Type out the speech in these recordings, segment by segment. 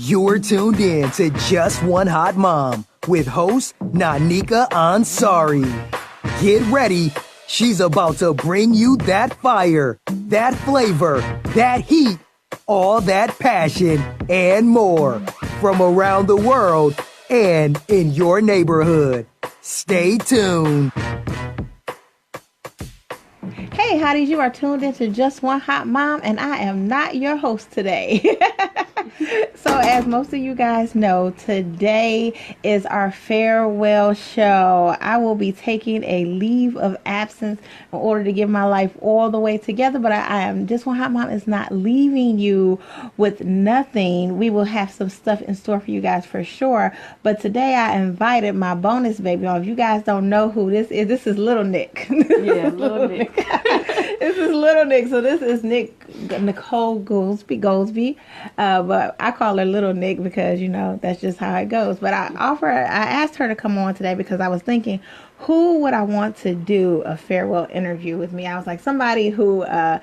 You're tuned in to Just One Hot Mom with host Nanika Ansari. Get ready. She's about to bring you that fire, that flavor, that heat, all that passion, and more from around the world and in your neighborhood. Stay tuned. Hey, hotties, you are tuned into Just One Hot Mom, and I am not your host today. So as most of you guys know, today is our farewell show. I will be taking a leave of absence in order to get my life all the way together, but I am Just One Hot Mom is not leaving you with nothing. We will have some stuff in store for you guys for sure, but today I invited my bonus baby on. If you guys don't know who this is Little Nick. Yeah, Little Nick. This is Little Nick. So this is Nicole Goldsby, but I call her Little Nick because, you know, that's just how it goes. But I asked her to come on today because I was thinking, who would I want to do a farewell interview with me? I was like, somebody who I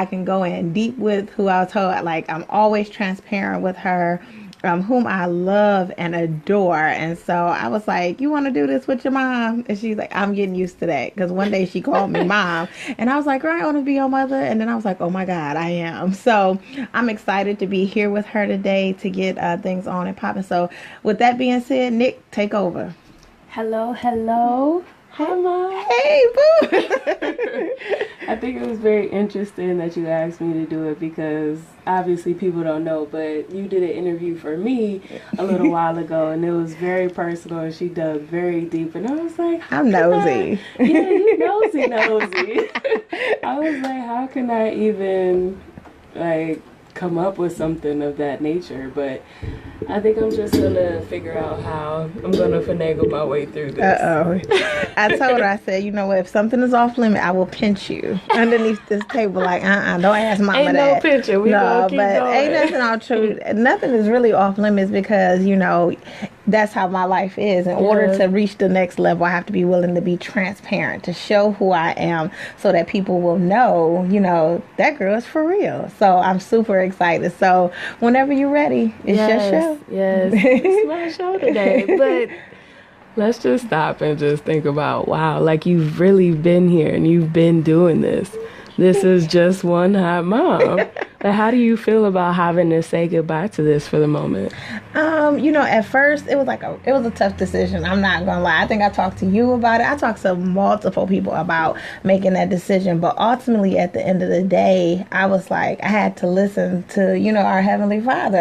can go in deep with, who I was told, like, I'm always transparent with her, whom I love and adore. And so I was like, you want to do this with your mom? And she's like, I'm getting used to that. Because one day she called me mom. And I was like, girl, I want to be your mother. And then I was like, oh my God, I am. So I'm excited to be here with her today to get things on and popping. So with that being said, Nick, take over. Hello. Hi, Mom. Hey, boo. I think it was very interesting that you asked me to do it because obviously people don't know, but you did an interview for me a little while ago, and it was very personal, and she dug very deep, and I was like, I'm nosy. Yeah, you nosy. I was like, how can I even, like, come up with something of that nature? But I think I'm just gonna figure out how I'm gonna finagle my way through this. I told her, I said, you know what, if something is off limit, I will pinch you underneath this table. Like, don't ask mama ain't that. No pinching. We gonna keep but going. Ain't nothing all true. Nothing is really off limits because, you know, that's how my life is. In order to reach the next level, I have to be willing to be transparent, to show who I am so that people will know, you know, that girl is for real. So I'm super excited. So whenever you're ready, it's your show. Yes, it's my show today. But let's just stop and just think about, wow, like you've really been here and you've been doing this. This is Just One Hot Mom. Like, how do you feel about having to say goodbye to this for the moment? You know, at first it was a tough decision. I'm not gonna lie. I think I talked to you about it. I talked to multiple people about making that decision. But ultimately, at the end of the day, I was like, I had to listen to, you know, our Heavenly Father.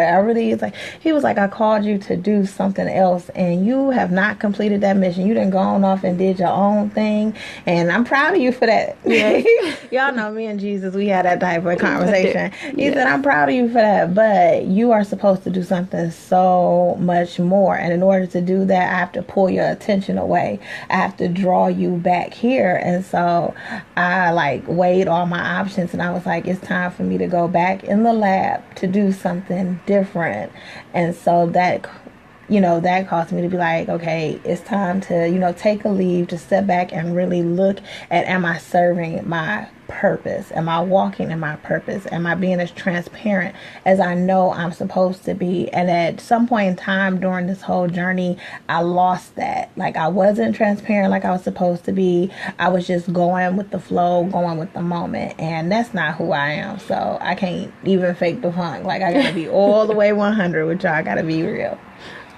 He was like, I called you to do something else, and you have not completed that mission. You done gone off and did your own thing, and I'm proud of you for that. Yes. Y'all know me and Jesus, we had that type of conversation. He said, I'm proud of you for that, but you are supposed to do something so much more. And in order to do that, I have to pull your attention away. I have to draw you back here. And so I weighed all my options, and I was like, it's time for me to go back in the lab to do something different. And so that caused me to be like, okay, it's time to, you know, take a leave, to step back and really look at, am I serving my purpose? Am I walking in my purpose? Am I being as transparent as I know I'm supposed to be? And at some point in time during this whole journey, I lost that. Like, I wasn't transparent like I was supposed to be. I was just going with the flow, going with the moment. And that's not who I am. So I can't even fake the funk. Like, I gotta be all the way 100 with y'all. I gotta be real.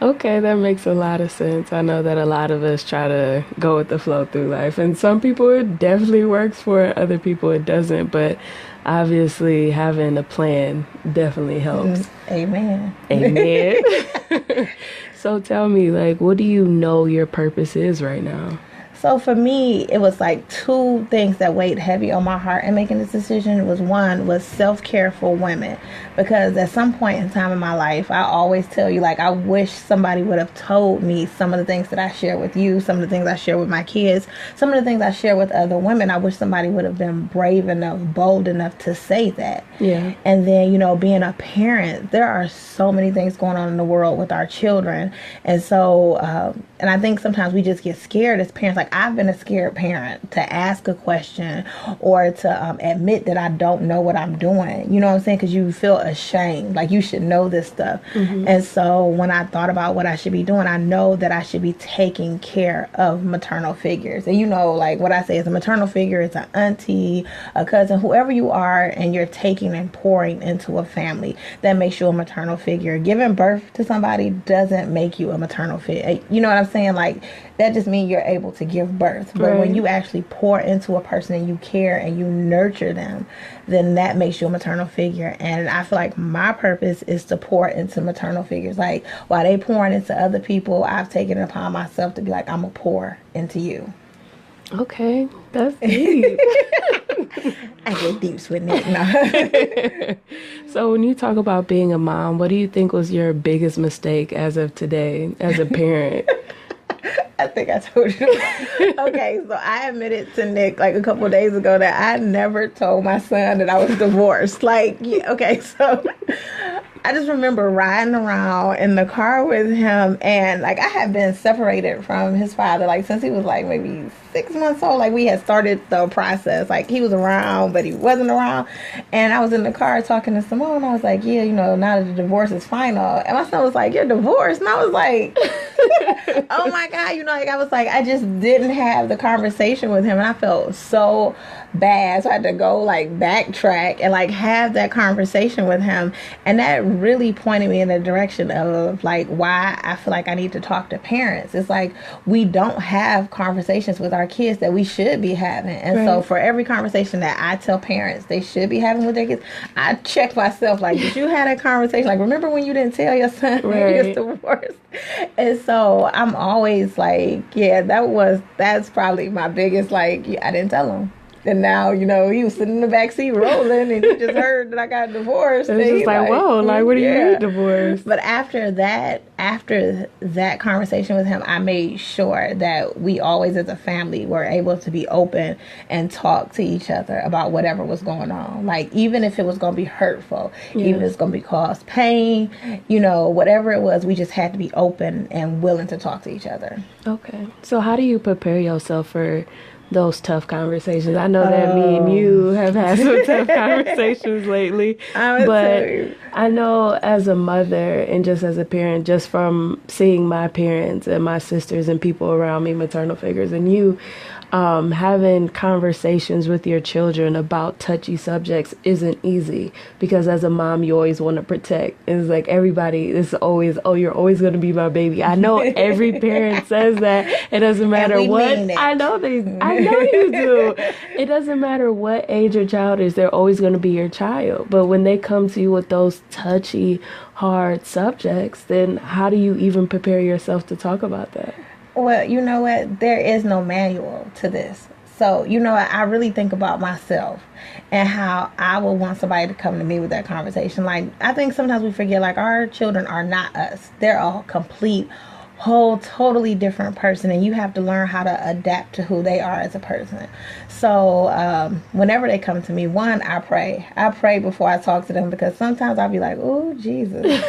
Okay, that makes a lot of sense. I know that a lot of us try to go with the flow through life, and some people it definitely works for, other people it doesn't, but obviously having a plan definitely helps. Amen. So tell me, like, what do you know your purpose is right now? So for me, it was like two things that weighed heavy on my heart in making this decision. One was self-care for women, because at some point in time in my life, I always tell you, like, I wish somebody would have told me some of the things that I share with you, some of the things I share with my kids, some of the things I share with other women. I wish somebody would have been brave enough, bold enough to say that. Yeah. And then, you know, being a parent, there are so many things going on in the world with our children. And so And I think sometimes we just get scared as parents. Like, I've been a scared parent to ask a question or to admit that I don't know what I'm doing. You know what I'm saying? Because you feel ashamed. Like, you should know this stuff. And so when I thought about what I should be doing, I know that I should be taking care of maternal figures. And you know, like what I say is a maternal figure, it's an auntie, a cousin, whoever you are, and you're taking and pouring into a family. That makes you a maternal figure. Giving birth to somebody doesn't make you a maternal figure. You know what I'm saying? Like, that just means you're able to give birth. But when you actually pour into a person and you care and you nurture them, then that makes you a maternal figure. And I feel like my purpose is to pour into maternal figures. Like, while they pouring into other people, I've taken it upon myself to be like, I'm going to pour into you. Okay, that's deep. I get deep with it. No. So when you talk about being a mom, what do you think was your biggest mistake as of today as a parent? I think I told you. Okay, so I admitted to Nick like a couple of days ago that I never told my son that I was divorced. Like, yeah, okay, so I just remember riding around in the car with him, and like I had been separated from his father like since he was like maybe 6 months old. Like, we had started the process. Like, he was around, but he wasn't around. And I was in the car talking to Simone. I was like, yeah, you know, now that the divorce is final. And my son was like, you're divorced? And I was like, oh my God. You know, like, I was like, I just didn't have the conversation with him. And I felt so bad. So I had to go like backtrack and like have that conversation with him. And that really pointed me in the direction of like why I feel like I need to talk to parents. It's like, we don't have conversations with our kids that we should be having. And so for every conversation that I tell parents they should be having with their kids, I check myself like, did you have that conversation? Like, remember when you didn't tell your son he was divorced? And so I'm always like, yeah, that's probably my biggest, like, I didn't tell him. And now, you know, he was sitting in the back seat rolling, and he just heard that I got divorced. It's just like, whoa, like, what do you mean divorced? But after that conversation with him, I made sure that we always as a family were able to be open and talk to each other about whatever was going on. Like, even if it was going to be hurtful, even if it's going to be cause pain, you know, whatever it was, we just had to be open and willing to talk to each other. Okay. So how do you prepare yourself for those tough conversations? I know that me and you have had some tough conversations lately, but I know as a mother and just as a parent, just from seeing my parents and my sisters and people around me, maternal figures, and you having conversations with your children about touchy subjects isn't easy, because as a mom, you always want to protect. It's like everybody is always, oh, you're always going to be my baby. I know every parent says that. It doesn't matter what. I know you do. It doesn't matter what age your child is. They're always going to be your child. But when they come to you with those touchy, hard subjects, then how do you even prepare yourself to talk about that? Well, you know what? There is no manual to this. So, you know, I really think about myself and how I would want somebody to come to me with that conversation. Like, I think sometimes we forget, like, our children are not us. They're a complete, whole, totally different person, and you have to learn how to adapt to who they are as a person. So whenever they come to me, one, I pray before I talk to them, because sometimes I'll be like, oh Jesus,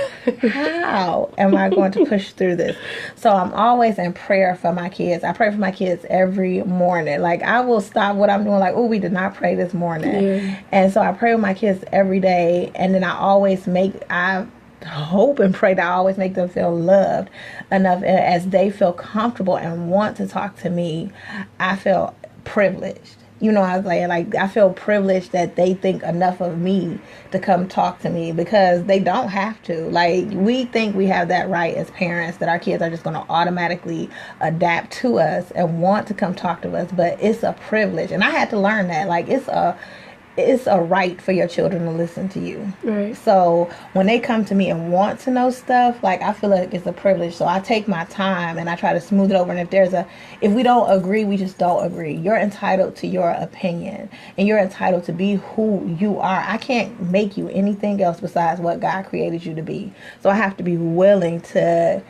how am I going to push through this? So I'm always in prayer for my kids. I pray for my kids every morning. Like, I will stop what I'm doing, like, oh, we did not pray this morning. And so I pray with my kids every day, and then I hope and pray that I always make them feel loved enough, as they feel comfortable and want to talk to me. I feel privileged. You know, I was like I feel privileged that they think enough of me to come talk to me, because they don't have to. Like, we think we have that right as parents, that our kids are just going to automatically adapt to us and want to come talk to us, but it's a privilege. And I had to learn that. Like, it's a right for your children to listen to you. Right. So when they come to me and want to know stuff, like, I feel like it's a privilege. So I take my time and I try to smooth it over. And if we don't agree, we just don't agree. You're entitled to your opinion, and you're entitled to be who you are. I can't make you anything else besides what God created you to be. So I have to be willing to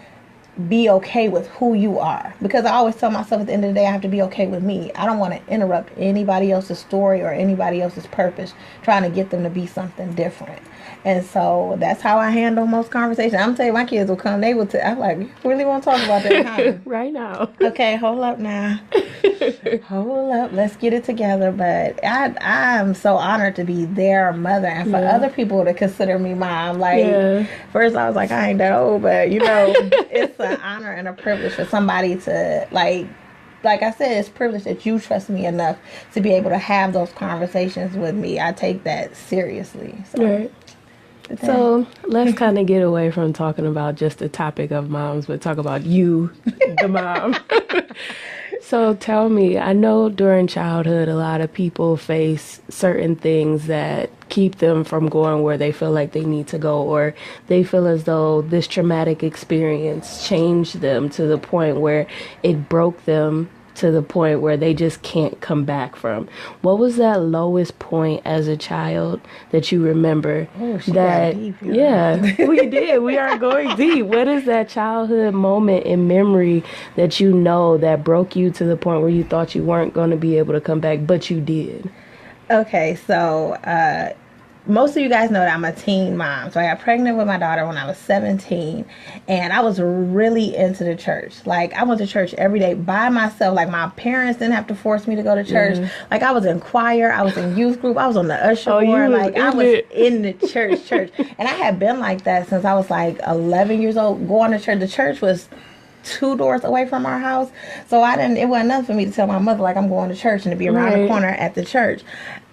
be okay with who you are, because I always tell myself at the end of the day I have to be okay with me. I don't want to interrupt anybody else's story or anybody else's purpose trying to get them to be something different. And so that's how I handle most conversations. I'm telling you, my kids will come, they will I'm like, you really want to talk about that, huh? Right now. Okay, hold up now. Hold up, let's get it together. But I'm so honored to be their mother, and for other people to consider me mom. Like, first I was like, I ain't that old, but it's an honor and a privilege for somebody to, like I said, it's a privilege that you trust me enough to be able to have those conversations with me. I take that seriously. So. Right. So let's kind of get away from talking about just the topic of moms, but talk about you, the mom. So tell me, I know during childhood, a lot of people face certain things that keep them from going where they feel like they need to go, or they feel as though this traumatic experience changed them to the point where it broke them to the point where they just can't come back from. What was that lowest point as a child that you remember? Got deep, We did. We are going deep. What is that childhood moment in memory that you know that broke you to the point where you thought you weren't going to be able to come back, but you did? Okay, so most of you guys know that I'm a teen mom. So I got pregnant with my daughter when I was 17, and I was really into the church. Like, I went to church every day by myself. Like, my parents didn't have to force me to go to church. Like, I was in choir, I was in youth group, I was on the usher board. Like, I was in the church. And I had been like that since I was like 11 years old, going to church. The church was 2 doors away from our house, so it wasn't enough for me to tell my mother, like, I'm going to church, and to be around the corner at the church.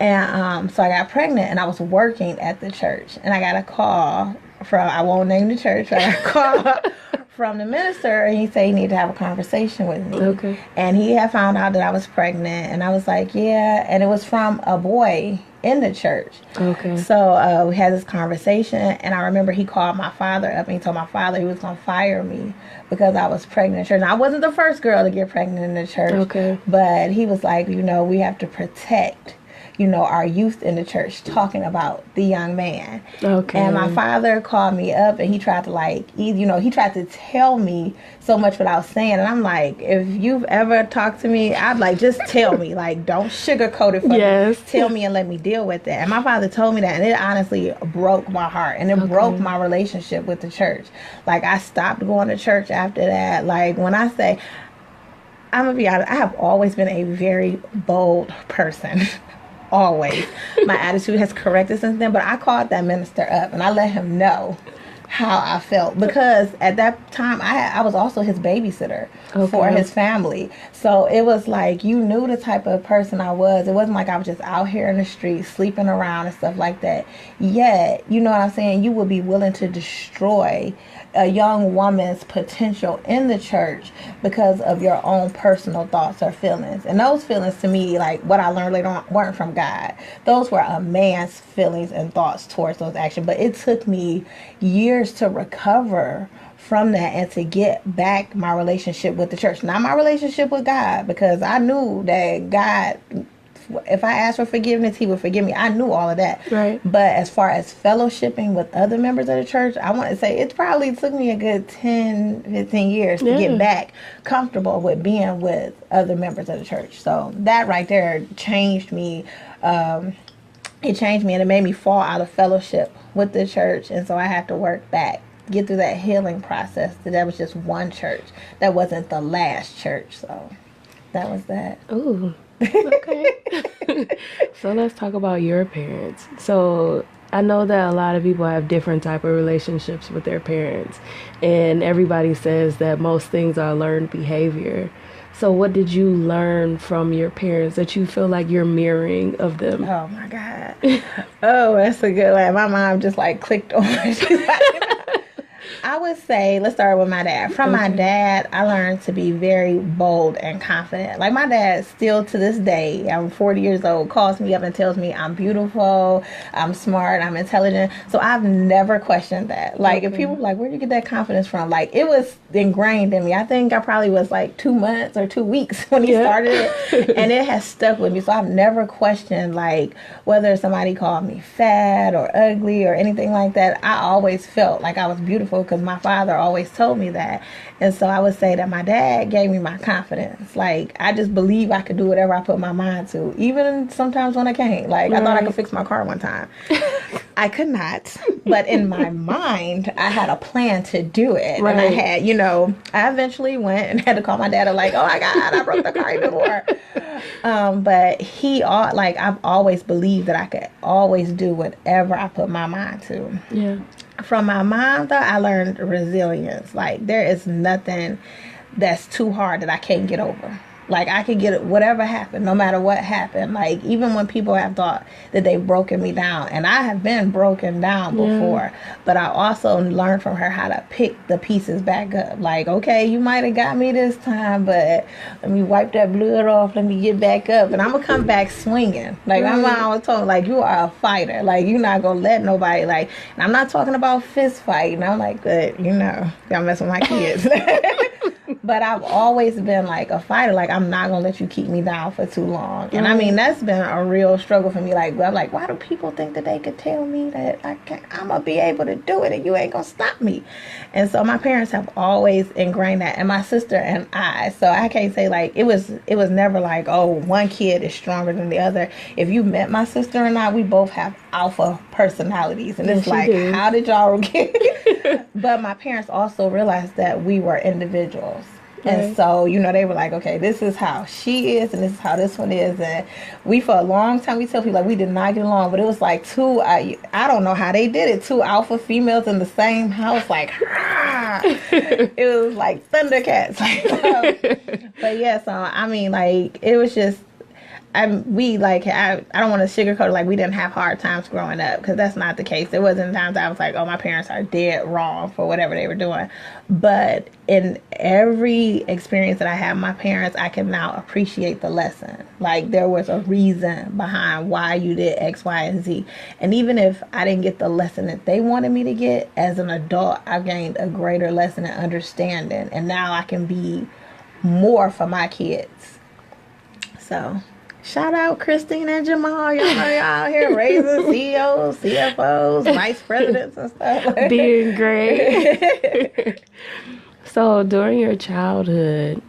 And so I got pregnant, and I was working at the church, and I got a call from, I won't name the church, but I got a call from the minister, and he said he needed to have a conversation with me. Okay. And he had found out that I was pregnant, and I was like, yeah, and it was from a boy in the church. Okay. So we had this conversation, and I remember he called my father up, and he told my father he was going to fire me because I was pregnant in church. Now, I wasn't the first girl to get pregnant in the church. Okay. But he was like, we have to protect, our youth in the church, talking about the young man. Okay. And my father called me up, and he tried to he tried to tell me so much without saying. And I'm like, if you've ever talked to me, I'd like, just tell me, like, don't sugarcoat it for me. Tell me and let me deal with it. And my father told me that, and it honestly broke my heart, and it broke my relationship with the church. Like, I stopped going to church after that. Like, when I say, I'm gonna be honest, I have always been a very bold person. Always. My attitude has corrected since then, but I called that minister up, and I let him know how I felt, because at that time I was also his babysitter for his family. So it was like, you knew the type of person I was. It wasn't like I was just out here in the street sleeping around and stuff like that. Yet, you know what I'm saying, you would be willing to destroy a young woman's potential in the church because of your own personal thoughts or feelings. And those feelings, to me, like what I learned later on, weren't from God. Those were a man's feelings and thoughts towards those actions. But it took me years to recover from that and to get back my relationship with the church. Not my relationship with God, because I knew that God, if I asked for forgiveness, he would forgive me. I knew all of that. Right. But as far as fellowshipping with other members of the church, I want to say it probably took me a good 10, 15 years to get back comfortable with being with other members of the church. So that right there changed me. It changed me, and it made me fall out of fellowship with the church. And so I had to work back, get through that healing process. That was just one church. That wasn't the last church. So that was that. Ooh. Okay. So let's talk about your parents. So I know that a lot of people have different type of relationships with their parents, and everybody says that most things are learned behavior. So what did you learn from your parents that you feel like you're mirroring of them? Oh my God. Oh, that's a good one. My mom just like clicked on. She's like, I would say, let's start with my dad. From my dad, I learned to be very bold and confident. Like, my dad still to this day, I'm 40 years old, calls me up and tells me I'm beautiful, I'm smart, I'm intelligent. So I've never questioned that. Like, if people are like, where'd you get that confidence from? Like, it was ingrained in me. I think I probably was like 2 months or 2 weeks when he started it. And it has stuck with me. So I've never questioned, like, whether somebody called me fat or ugly or anything like that. I always felt like I was beautiful because because my father always told me that. And so I would say that my dad gave me my confidence. Like, I just believe I could do whatever I put my mind to, even sometimes when I can't. Like, I thought I could fix my car one time. I could not. But in my mind, I had a plan to do it. Right. And I had, I eventually went and had to call my dad. I'm like, oh my God, I broke the car even more. But I've always believed that I could always do whatever I put my mind to. Yeah. From my mom, though, I learned resilience. Like, there is nothing that's too hard that I can't get over. Like, I can get it, whatever happened, no matter what happened. Like, even when people have thought that they've broken me down, and I have been broken down before, but I also learned from her how to pick the pieces back up. Like, okay, you might have got me this time, but let me wipe that blood off, let me get back up, and I'm going to come back swinging. Like, my mom was told, like, you are a fighter. Like, you're not going to let nobody, like, and I'm not talking about fist fighting. I'm like, but, y'all mess with my kids. But I've always been like a fighter. Like, I'm not gonna let you keep me down for too long. And I mean, that's been a real struggle for me. Like, I'm like, why do people think that they could tell me that I'm gonna be able to do it and you ain't gonna stop me? And so my parents have always ingrained that, and my sister and I. So I can't say like it was never like, oh, one kid is stronger than the other. If you met my sister and I, we both have alpha personalities, and it's like, how did y'all get? But my parents also realized that we were individuals. And so, they were like, okay, this is how she is and this is how this one is. And we, for a long time, we tell people, like, we did not get along. But it was like I don't know how they did it. 2 alpha females in the same house, like, it was like Thundercats. But yeah, so, I mean, like, it was just, I don't want to sugarcoat it, like we didn't have hard times growing up, because that's not the case. There wasn't times I was like, oh, my parents are dead wrong for whatever they were doing. But in every experience that I had with my parents, I can now appreciate the lesson. Like, there was a reason behind why you did X, Y, and Z. And even if I didn't get the lesson that they wanted me to get, as an adult, I gained a greater lesson and understanding. And now I can be more for my kids. So... shout out Christine and Jamal. Y'all out here raising CEOs, CFOs, vice presidents and stuff. Being great. So during your childhood,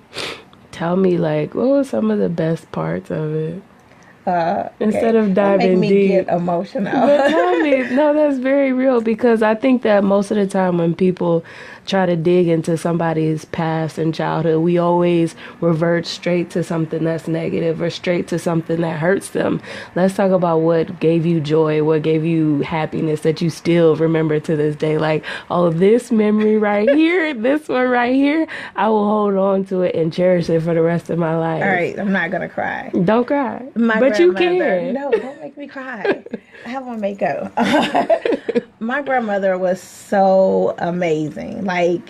tell me, like, what were some of the best parts of it? Instead of diving deep. Make me get emotional. But tell me, no, that's very real, because I think that most of the time when people try to dig into somebody's past and childhood, we always revert straight to something that's negative or straight to something that hurts them. Let's talk about what gave you joy, what gave you happiness that you still remember to this day. Like, oh, this memory right here, this one right here, I will hold on to it and cherish it for the rest of my life. All right, I'm not going to cry. Don't cry. But you can. No, don't make me cry. I have on makeup. My grandmother was so amazing. Like,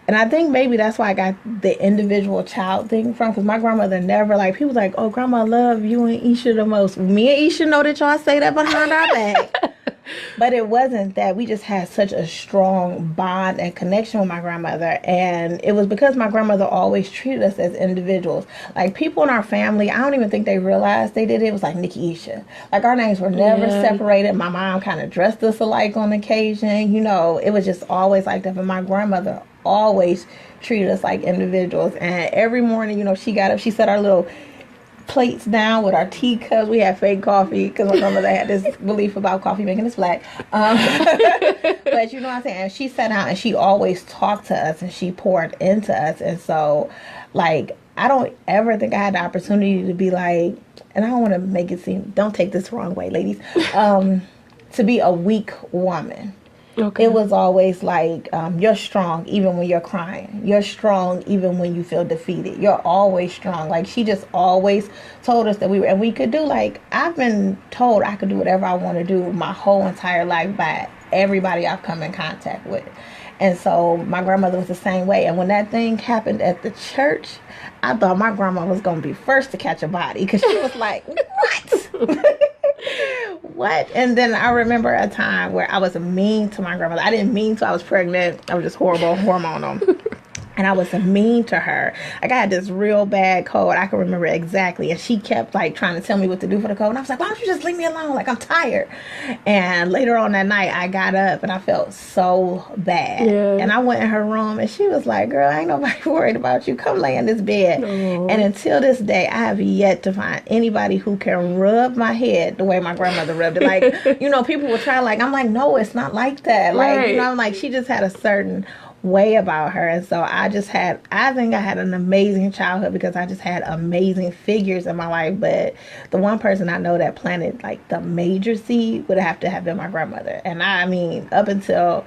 and I think maybe that's why I got the individual child thing from, because my grandmother never, like, people like, oh, grandma love you and Isha the most. Me and Isha know that y'all say that behind our back. But it wasn't that. We just had such a strong bond and connection with my grandmother. And it was because my grandmother always treated us as individuals. Like, people in our family, I don't even think they realized they did it. It was like Nikki, Isha. Like, our names were never separated. My mom kind of dressed us alike on occasion. It was just always like that. But my grandmother always treated us like individuals. And every morning, she got up, she set our little plates down with our teacups. We had fake coffee because my grandmother had this belief about coffee making us black. But you know what I'm saying? And she sat down and she always talked to us and she poured into us. And so, like, I don't ever think I had the opportunity to be like, and I don't want to make it seem, don't take this the wrong way, ladies, to be a weak woman. Okay. It was always like, you're strong even when you're crying. You're strong even when you feel defeated. You're always strong. Like, she just always told us that we could do, like, I've been told I could do whatever I want to do my whole entire life by everybody I've come in contact with. And so my grandmother was the same way. And when that thing happened at the church, I thought my grandma was going to be first to catch a body, because she was like, what? What? And then I remember a time where I was mean to my grandmother. I didn't mean to. I was pregnant. I was just horrible, hormonal. And I was mean to her. Like, I had this real bad cold. I can remember exactly. And she kept, like, trying to tell me what to do for the cold. And I was like, why don't you just leave me alone? Like, I'm tired. And later on that night, I got up and I felt so bad. Yeah. And I went in her room and she was like, girl, ain't nobody worried about you. Come lay in this bed. Aww. And until this day, I have yet to find anybody who can rub my head the way my grandmother rubbed it. Like, you know, people will try, like, I'm like, no, it's not like that. Like, Right. you know, I'm like, she just had a certain way about her. And so I think I had an amazing childhood because I just had amazing figures in my life. But the one person I know that planted like the major seed would have to have been my grandmother. And I mean, up until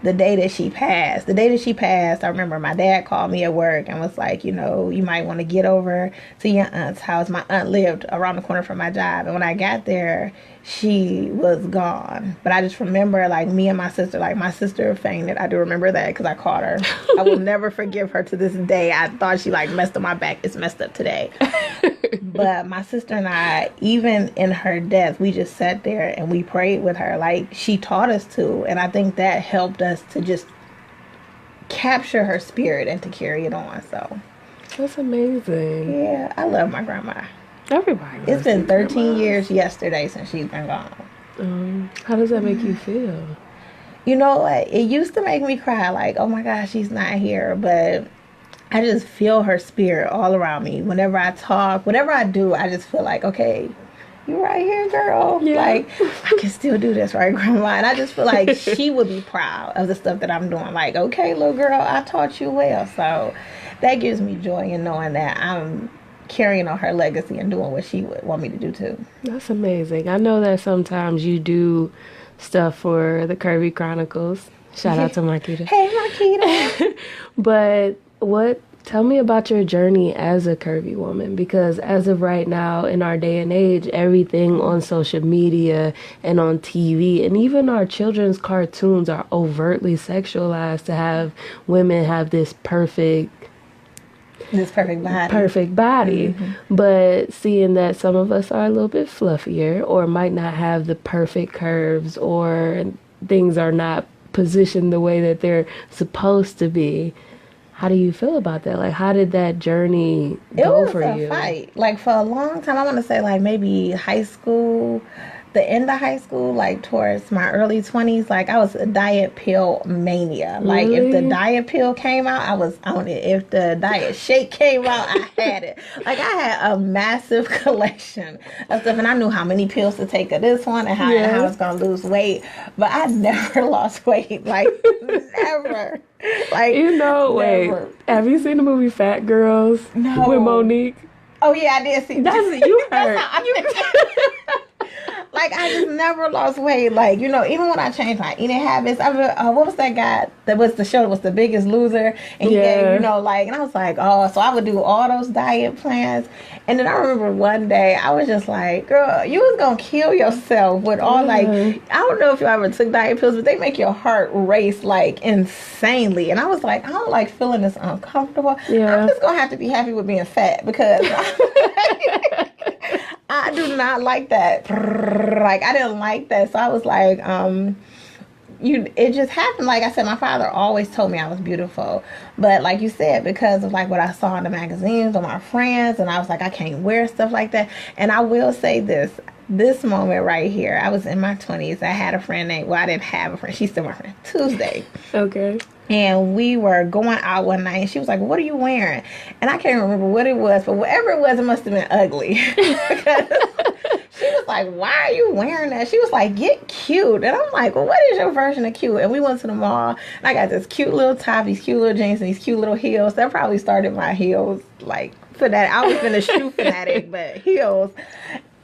the day that she passed, I remember my dad called me at work and was like, you know, you might want to get over to your aunt's house. My aunt lived around the corner from my job. And when I got there, she was gone. But I just remember, like, me and my sister, like, my sister fainted. I do remember that because I caught her. I will never forgive her to this day. I thought she, like, messed up my back. It's messed up today. But my sister and I, even in her death, we just sat there and we prayed with her. Like, she taught us to. And I think that helped us to just capture her spirit and to carry it on. So That's amazing. yeah, I love my grandma. Everybody. It's been 13 years yesterday since she's been gone. How does that make you feel? You know what? It used to make me cry, like, oh my gosh, she's not here. But I just feel her spirit all around me. Whenever I talk, whatever I do, I just feel like, okay, you right here, girl. Yeah. Like, I can still do this, right, Grandma? And I just feel like she would be proud of the stuff that I'm doing. Like, okay, little girl, I taught you well. So that gives me joy in knowing that I'm carrying on her legacy and doing what she would want me to do too. That's amazing. I know that sometimes you do stuff for the Curvy Chronicles. Shout out to Marquita. Hey, Marquita. But tell me about your journey as a curvy woman, because as of right now in our day and age, everything on social media and on TV and even our children's cartoons are overtly sexualized to have women have this perfect body. But seeing that some of us are a little bit fluffier or might not have the perfect curves or things are not positioned the way that they're supposed to be, how do you feel about that? Like, how did that journey go for you? It was a fight. Like, for a long time, I want to say, like, maybe high school, the end of high school, like, towards my early 20s, like, I was a diet pill mania. Like, if the diet pill came out, I was on it. If the diet shake came out, I had it. Like, I had a massive collection of stuff, and I knew how many pills to take of this one and how I was going to lose weight. But I never lost weight. Like, never. Like, You know, wait. never. Have you seen the movie Fat Girls No. with Monique? Oh, yeah, I did see That's you heard. That's how I like, I just never lost weight. Like, you know, even when I changed my eating habits, what was that guy that was the show that was The Biggest Loser? And he gave, you know, like, and I was like, oh, so I would do all those diet plans. And then I remember one day, I was just like, girl, you was going to kill yourself with all, like, I don't know if you ever took diet pills, but they make your heart race, like, insanely. And I was like, I don't like feeling this uncomfortable. I'm just going to have to be happy with being fat because I do not like that. Like, I didn't like that. So I was like, it just happened. Like I said, my father always told me I was beautiful. But like you said, because of like what I saw in the magazines or my friends, and I was like, I can't wear stuff like that. And I will say this moment right here, I was in my 20s. I had a friend I didn't have a friend. She's still my friend. Tuesday. Okay. And we were going out one night, and she was like, what are you wearing? And I can't remember what it was, but whatever it was, it must have been ugly. Because she was like, why are you wearing that? She was like, get cute. And I'm like, well, what is your version of cute? And we went to the mall, and I got this cute little top, these cute little jeans, and these cute little heels. That probably started my heels, like, for that. I was been a shoe fanatic, but heels.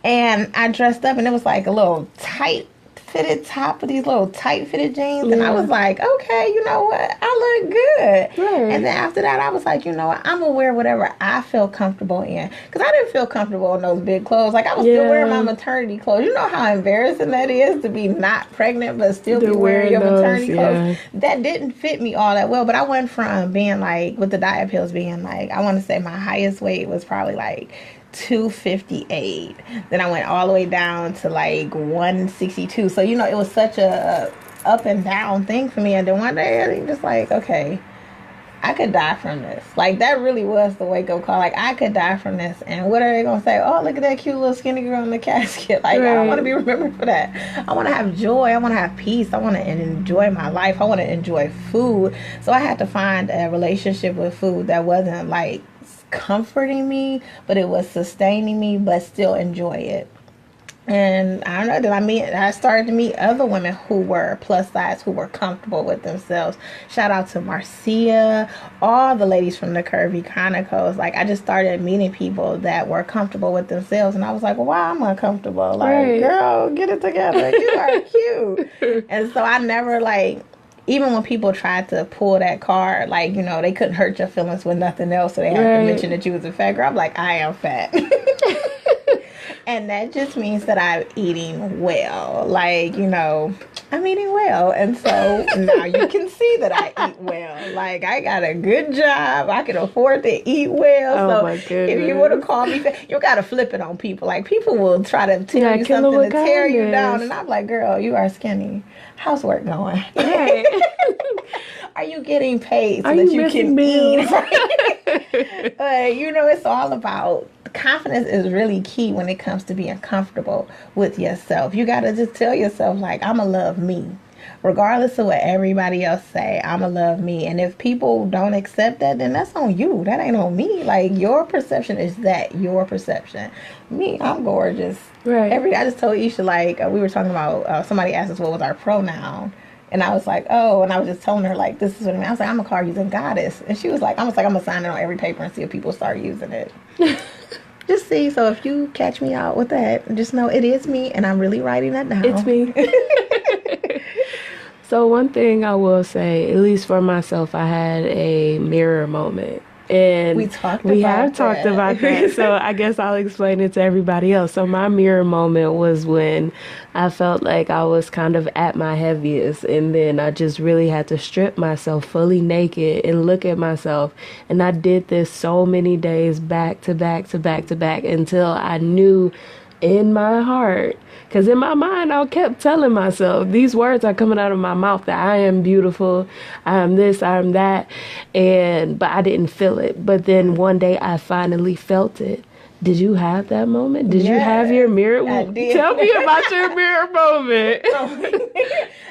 And I dressed up, and it was like a little tight fitted top with these little tight fitted jeans. And I was like, okay, you know what? I look good. Right. And then after that, I was like, you know what? I'm going to wear whatever I feel comfortable in. Because I didn't feel comfortable in those big clothes. Like, I was still wearing my maternity clothes. You know how embarrassing that is to be not pregnant but still be wearing your maternity clothes? That didn't fit me all that well. But I went from being like, with the diet pills being like, I want to say my highest weight was probably like 258. Then I went all the way down to like 162. So, you know, it was such a up and down thing for me. And then one day I was just like, okay, I could die from this. Like, that really was the wake-up call. Like, I could die from this. And what are they going to say? Oh, look at that cute little skinny girl in the casket. Like, I don't want to be remembered for that. I want to have joy. I want to have peace. I want to enjoy my life. I want to enjoy food. So I had to find a relationship with food that wasn't, like, comforting me, but it was sustaining me, but still enjoy it. And I don't know, I started to meet other women who were plus size, who were comfortable with themselves. Shout out to Marcia, all the ladies from the Curvy Chronicles. Like, I just started meeting people that were comfortable with themselves, and I was like, wow, I'm uncomfortable. Like, girl, get it together. You are cute. And so I never, like, even when people tried to pull that card, like, you know, they couldn't hurt your feelings with nothing else, so they had to mention that you was a fat girl. I'm like, I am fat. And that just means that I'm eating well. Like, you know, I'm eating well. And so now you can see that I eat well. Like, I got a good job. I can afford to eat well. Oh, so my goodness. If you would have called me fat, you got to flip it on people. Like, people will try to tell you something to tear you down. And I'm like, girl, you are skinny. How's work going? Right. Are you getting paid so that you can eat? You know, it's all about confidence is really key when it comes to being comfortable with yourself. You got to just tell yourself, like, I'm going to love me. Regardless of what everybody else say, I'm going to love me. And if people don't accept that, then that's on you. That ain't on me. Like, your perception is that, your perception. Me, I'm gorgeous. Right. I just told Isha, like, we were talking about, somebody asked us what was our pronoun. And I was like, oh, and I was just telling her, like, this is what I mean. I was like, I'm going to call using goddess. And she was like, I'm going to sign it on every paper and see if people start using it. Just see. So if you catch me out with that, just know it is me, and I'm really writing that down. It's me. So one thing I will say, at least for myself, I had a mirror moment. And we have talked about that. So I guess I'll explain it to everybody else. So my mirror moment was when I felt like I was kind of at my heaviest, and then I just really had to strip myself fully naked and look at myself. And I did this so many days back to back to back to back until I knew in my heart, because in my mind I kept telling myself, these words are coming out of my mouth, that I am beautiful, I am this, I am that, but I didn't feel it. But then one day I finally felt it. Did you have that moment? Did you have your mirror? I did. Tell me about your mirror moment.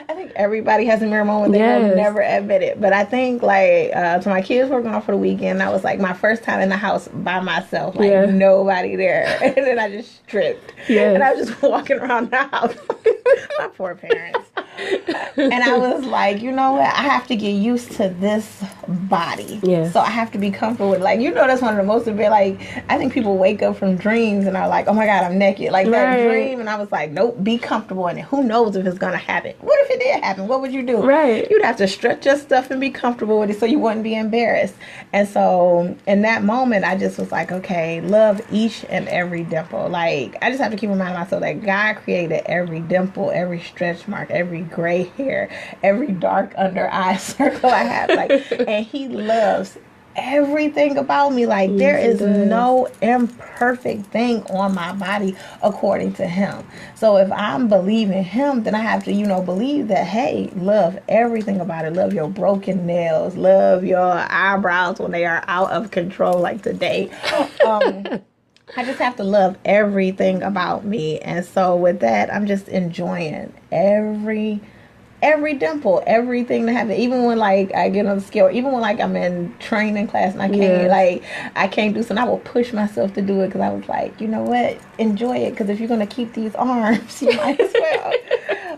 I think everybody has a mirror moment. They will never admit it. But I think, like, so my kids were gone for the weekend. That was, like, my first time in the house by myself. Like, nobody there. And then I just stripped. And I was just walking around the house. My poor parents. And I was like, you know what? I have to get used to this body. So I have to be comfortable with it. Like, you know, that's one of the most, like, I think people wake up from dreams and are like, oh my God, I'm naked. Like, that dream. And I was like, nope, be comfortable in it. Who knows if it's going to happen? What if it did happen? What would you do? You'd have to stretch your stuff and be comfortable with it so you wouldn't be embarrassed. And so in that moment, I just was like, okay, love each and every dimple. Like, I just have to keep reminding myself that God created every dimple, every stretch mark, every gray hair, every dark under eye circle I have. Like, and He loves everything about me. Like, there is no imperfect thing on my body according to Him. So if I'm believing Him, then I have to, you know, believe that, hey, love everything about it. Love your broken nails. Love your eyebrows when they are out of control, like today. I just have to love everything about me. And so with that, I'm just enjoying every dimple, everything that happens. Even when, like, I get on the scale, even when, like, I'm in training class and I can't, like, I can't do something, I will push myself to do it, because I was like, you know what, enjoy it, because if you're going to keep these arms, you might as well.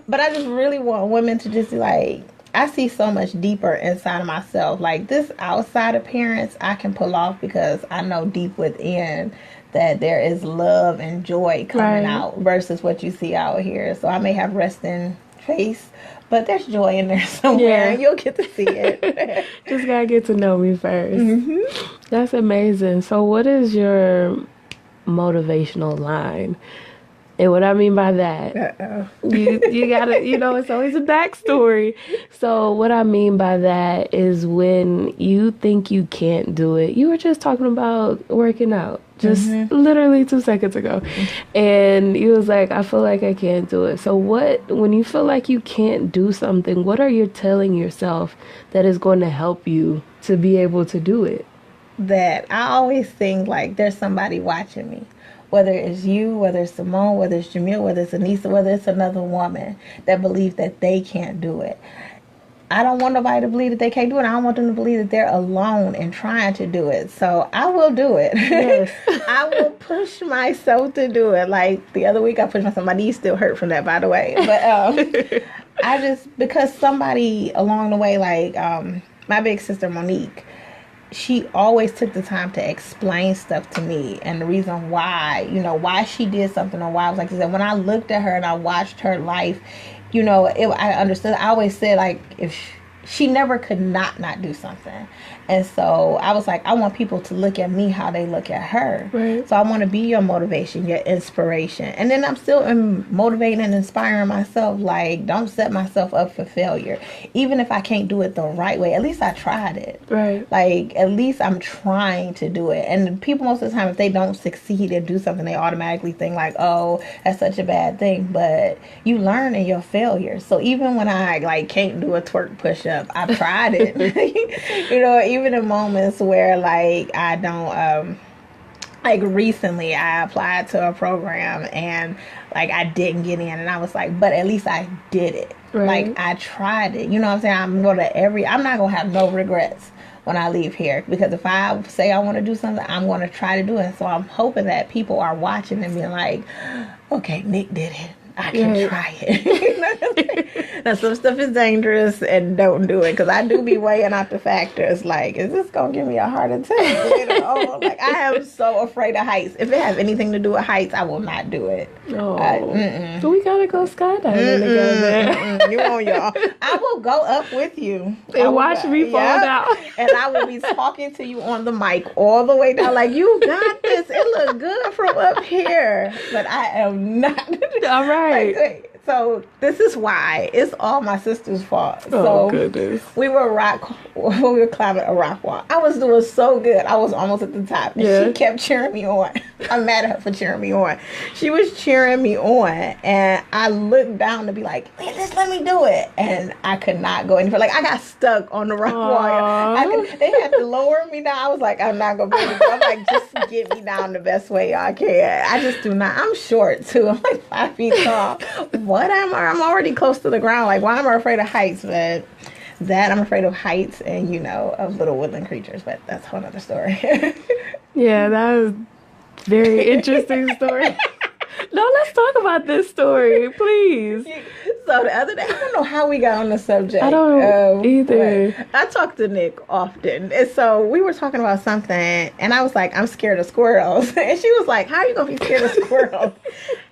But I just really want women to just, like, I see so much deeper inside of myself. Like, this outside appearance I can pull off because I know deep within that there is love and joy coming out versus what you see out here. So I may have resting face, but there's joy in there somewhere, and you'll get to see it. Just gotta get to know me first. That's amazing. So what is your motivational line? And what I mean by that, you gotta, it's always a backstory. So what I mean by that is when you think you can't do it, you were just talking about working out just literally 2 seconds ago. And you was like, I feel like I can't do it. So when you feel like you can't do something, what are you telling yourself that is going to help you to be able to do it? That I always think like there's somebody watching me. Whether it's you, whether it's Simone, whether it's Jamil, whether it's Anissa, whether it's another woman that believes that they can't do it. I don't want nobody to believe that they can't do it. I don't want them to believe that they're alone in trying to do it. So I will do it. Yes. I will push myself to do it. Like the other week I pushed myself. My knees still hurt from that, by the way. But because somebody along the way, like my big sister Monique, she always took the time to explain stuff to me and the reason why, why she did something or why I was like this. And when I looked at her and I watched her life, I understood. I always said, like, if she never could not do something. And so I was like, I want people to look at me how they look at her. Right. So I want to be your motivation, your inspiration. And then I'm still motivating and inspiring myself. Like, don't set myself up for failure. Even if I can't do it the right way, at least I tried it. Right. Like, at least I'm trying to do it. And people most of the time, if they don't succeed and do something, they automatically think like, oh, that's such a bad thing. But you learn in your failures. So even when I like can't do a twerk push-up, I tried it. Even in moments where like I don't like recently I applied to a program and like I didn't get in and I was like, but at least I did it. Right. Like I tried it. You know what I'm saying? I'm not gonna have no regrets when I leave here, because if I say I want to do something, I'm going to try to do it. So I'm hoping that people are watching and being like, okay, Nick did it. I can try it. Now, some stuff is dangerous and don't do it, because I do be weighing out the factors. Like, is this going to give me a heart attack? Like, I am so afraid of heights. If it has anything to do with heights, I will not do it. Oh, so we got to go skydiving together. You on your own. I will go up with you. And watch me fall down. And I will be talking to you on the mic all the way down. Like, you got this. It look good from up here. But I am not. All right. Like, so this is why it's all my sister's fault. Oh, goodness. We were climbing a rock wall. I was doing so good. I was almost at the top. And she kept cheering me on. I'm mad at her for cheering me on. She was cheering me on, and I looked down to be like, just let me do it. And I could not go any further. Like, I got stuck on the rock wall. They had to lower me down. I was like, I'm not going to be able to go. I'm like, just get me down the best way y'all can. I just do not. I'm short, too. I'm like 5 feet tall. What am I? I'm already close to the ground. Like, why am I afraid of heights? But I'm afraid of heights and, of little woodland creatures. But that's a whole other story. Yeah, that was a very interesting story. No, let's talk about this story, please. So the other day, I don't know how we got on the subject. I don't know either. I talk to Nick often. And so we were talking about something, and I was like, I'm scared of squirrels. And she was like, how are you going to be scared of squirrels?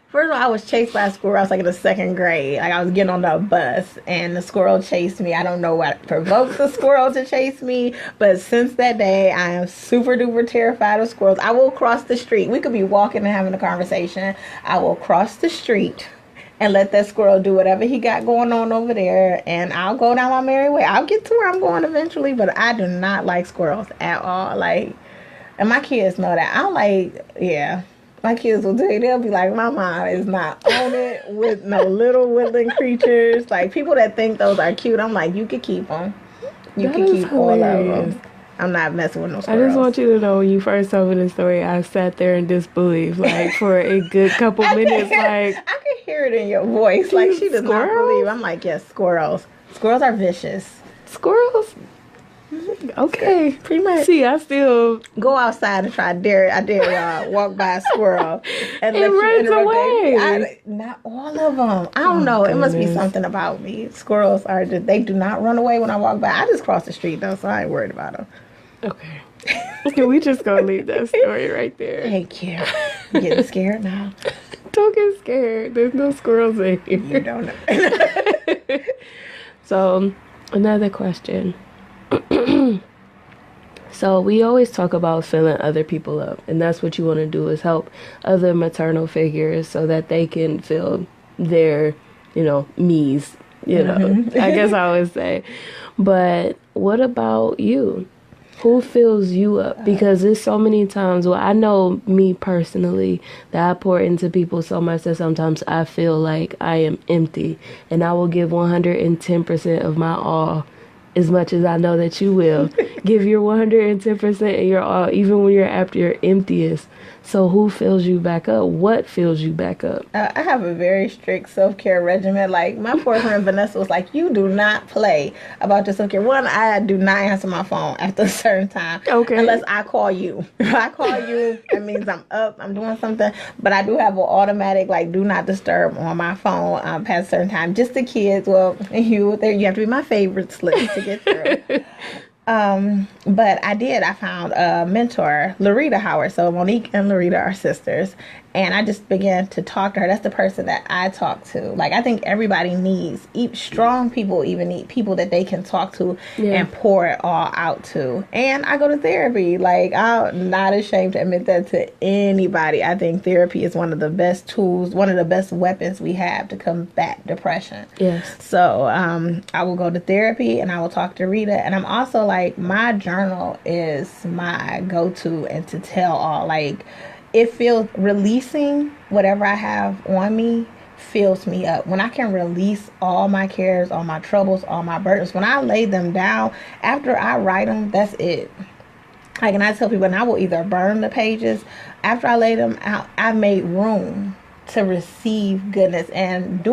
First of all, I was chased by a squirrel. I was like in the 2nd grade. Like, I was getting on the bus and the squirrel chased me. I don't know what provoked the squirrel to chase me, but since that day, I am super duper terrified of squirrels. I will cross the street. We could be walking and having a conversation. I will cross the street and let that squirrel do whatever he got going on over there, and I'll go down my merry way. I'll get to where I'm going eventually, but I do not like squirrels at all. Like, and my kids know that. I don't like, my kids will tell you, they'll be like, my mom is not on it with no little woodland creatures. Like, people that think those are cute, I'm like, you can keep them. You can keep hilarious. All of them. I'm not messing with no squirrels. I just want you to know, when you first told me this story, I sat there in disbelief, like, for a good couple minutes. Like, I could hear it in your voice. Like, she does not believe. I'm like, yes, squirrels. Squirrels are vicious. Squirrels? Okay, pretty much. See, I still go outside and try. I dare y'all walk by a squirrel and it runs away. Not all of them. I don't know. Goodness. It must be something about me. Squirrels they do not run away when I walk by. I just cross the street though, so I ain't worried about them. Okay. Can we just go leave that story right there? Thank you. I'm getting scared now. Don't get scared. There's no squirrels in here. You don't know. So, another question. So we always talk about filling other people up, and that's what you want to do, is help other maternal figures so that they can fill their, me's, I guess I would say. But what about you? Who fills you up? Because there's so many times, well, I know me personally, that I pour into people so much that sometimes I feel like I am empty, and I will give 110% of my all, as much as I know that you will. Give your 110% and your all, even when you're at your emptiest. So who fills you back up? What fills you back up? I have a very strict self-care regimen. Like, my poor friend Vanessa was like, you do not play about your self-care. One, I do not answer my phone after a certain time. Okay. Unless I call you. If I call you, that means I'm up, I'm doing something. But I do have an automatic, like, do not disturb on my phone past a certain time. Just the kids. Well, you have to be my favorites list to get through. But I found a mentor, Larita Howard. So Monique and Larita are sisters, and I just began to talk to her. That's the person that I talk to. Like, I think everybody needs, strong people even need people that they can talk to and pour it all out to. And I go to therapy. Like, I'm not ashamed to admit that to anybody. I think therapy is one of the best tools, one of the best weapons we have to combat depression. Yes. So I will go to therapy and I will talk to Rita. And I'm also like, my journal is my go-to and to tell all. Like, it feels, releasing whatever I have on me fills me up. When I can release all my cares, all my troubles, all my burdens, when I lay them down, after I write them, that's it. Like, and I tell people, and I will either burn the pages. After I lay them out, I made room to receive goodness. And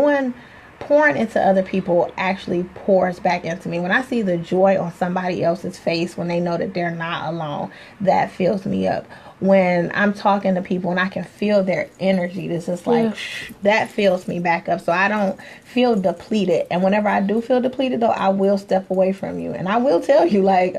pouring into other people actually pours back into me. When I see the joy on somebody else's face, when they know that they're not alone, that fills me up. When I'm talking to people and I can feel their energy, this is like, that fills me back up. So I don't feel depleted. And whenever I do feel depleted, though, I will step away from you. And I will tell you, like,